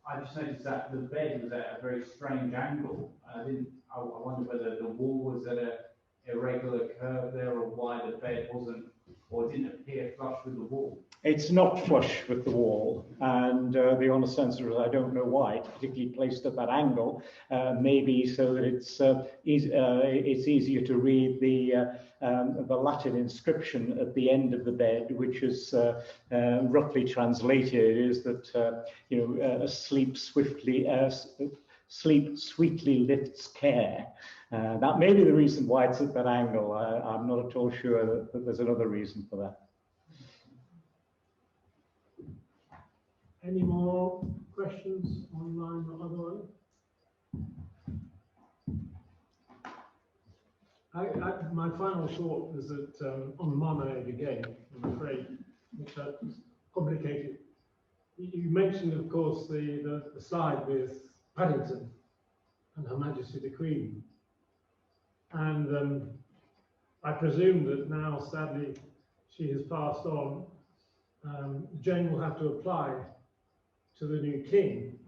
D: I just noticed that the bed was at a very strange angle. I wonder whether the wall was at a irregular curve there, or why the bed wasn't, or didn't appear flush with the wall.
B: It's not flush with the wall, and the honest answer is I don't know why it's particularly placed at that angle. Maybe so that it's easier to read the Latin inscription at the end of the bed, which is roughly translated is that sleep sweetly lifts care. That may be the reason why it's at that angle. I'm not at all sure that there's another reason for that.
C: Any more questions online or otherwise? My final thought was that on the marmalade again, I'm afraid, which is complicated. You mentioned, of course, the slide with Paddington and Her Majesty the Queen. And I presume that now, sadly, she has passed on. Jane will have to apply to the new king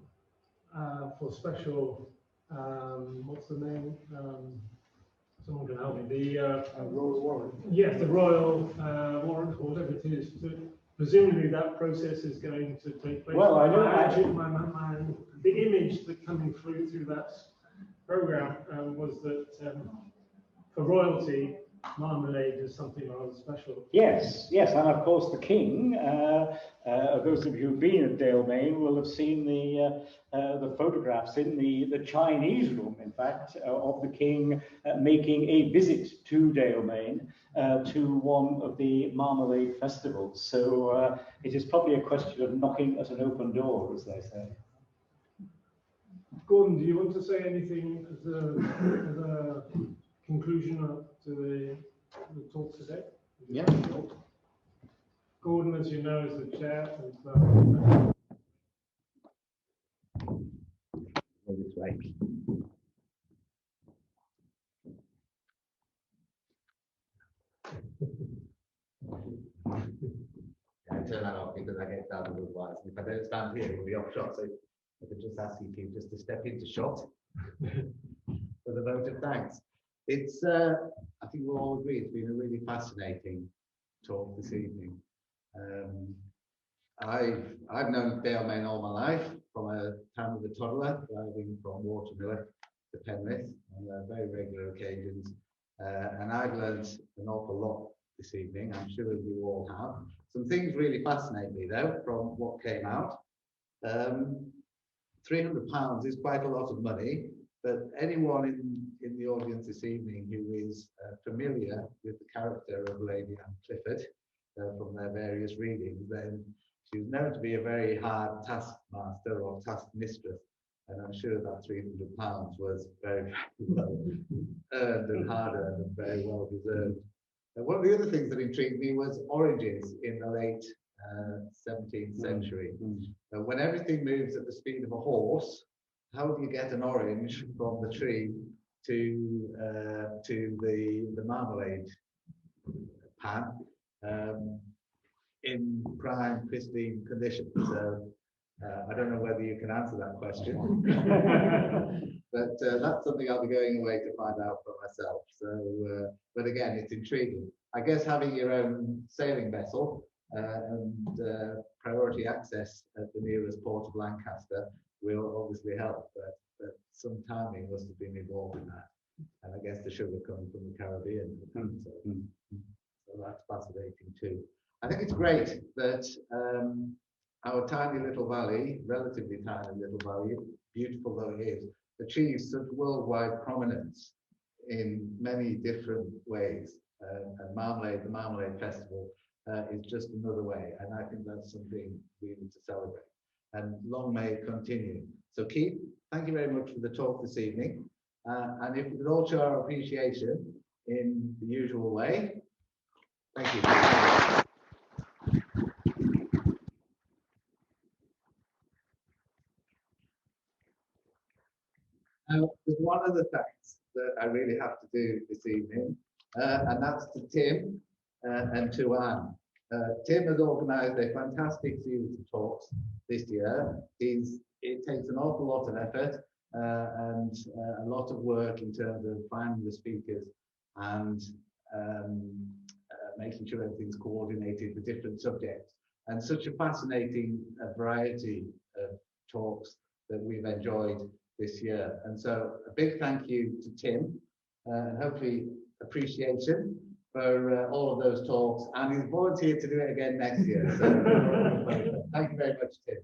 C: for special, what's the name? Someone can help me. The
A: Royal warrant.
C: yes, the royal warrant, or whatever it is. Presumably that process is going to take place.
B: Well, I know.
C: The image that coming through that program was that for royalty, marmalade is something rather special.
B: Yes, and of course the king. Those of you who've been at Dalemain will have seen the photographs in the Chinese room, in fact, of the king making a visit to Dalemain to one of the marmalade festivals. So it is probably a question of knocking at an open door, as they say.
C: Gordon, do you want to say anything as a conclusion to the talk today?
G: Yeah.
C: Gordon, as you know, is the chair.
G: This way. I turn that off because I get started otherwise. If I don't stand here, we'll be off shot. So I could just ask you just to step into shot for the vote of thanks. It's, I think we'll all agree, it's been a really fascinating talk this evening. I've known Dalemain all my life, from a time of a toddler, driving from Watermiller to Penrith on very regular occasions. And I've learned an awful lot this evening. I'm sure you all have. Some things really fascinate me, though, from what came out. £300 is quite a lot of money, but anyone in the audience this evening who is familiar with the character of Lady Anne Clifford
H: various readings, then she was known to be a very hard taskmaster or task mistress. And I'm sure that £300 was very well earned and hard earned and very well deserved. And one of the other things that intrigued me was oranges in the late 17th century. When everything moves at the speed of a horse, how do you get an orange from the tree to the marmalade pan in prime, pristine condition? So I don't know whether you can answer that question, but that's something I'll be going away to find out for myself. So, but again, it's intriguing. I guess having your own sailing vessel and priority access at the nearest port of Lancaster will obviously help, but some timing must have been involved in that. And I guess the sugar comes from the Caribbean. So that's fascinating too. I think it's great that our tiny little valley, relatively tiny little valley, beautiful though it is, achieves such worldwide prominence in many different ways. And Marmalade, the Marmalade Festival, is just another way. And I think that's something we need to celebrate. And long may it continue. So Keith, thank you very much for the talk this evening. And if we could all show our appreciation in the usual way. Thank you. There's one other thanks that I really have to do this evening, and that's to Tim and to Anne. Tim has organised a fantastic series of talks this year. It takes an awful lot of effort and a lot of work in terms of finding the speakers and making sure everything's coordinated for different subjects. And such a fascinating variety of talks that we've enjoyed this year. And so a big thank you to Tim and hopefully appreciation for all of those talks, and he's volunteered to do it again next year. So thank you very much, Tim.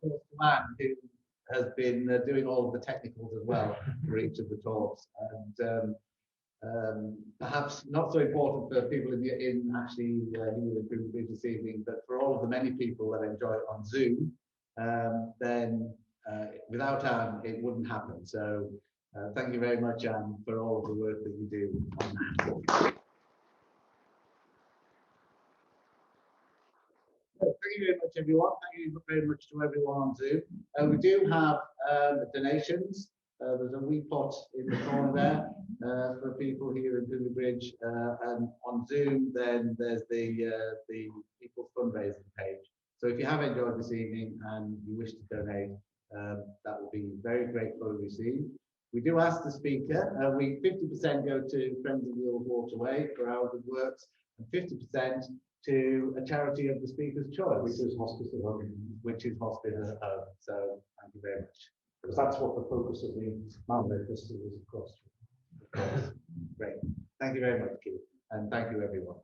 H: The man who has been doing all of the technicals as well for each of the talks, and perhaps not so important for people in actually here this evening, but for all of the many people that enjoy it on Zoom, then without Anne, it wouldn't happen. So thank you very much, Anne, for all of the work that you do on that. Thank you very much, everyone. Thank you very much to everyone on Zoom. We do have donations. There's a wee pot in the corner there for people here in Bridge, and on Zoom, then there's the People's Fundraising page. So if you have enjoyed this evening and you wish to donate, that will be very grateful to receive. We do ask the speaker, 50% go to Friends of the Old Waterway for our good works, and 50% to a charity of the speaker's choice, which is Hospice at Home. So thank you very much.
B: Because that's what the focus of the Marmalade Festival is, of course.
H: Great. Thank you very much, Keith, and thank you, everyone.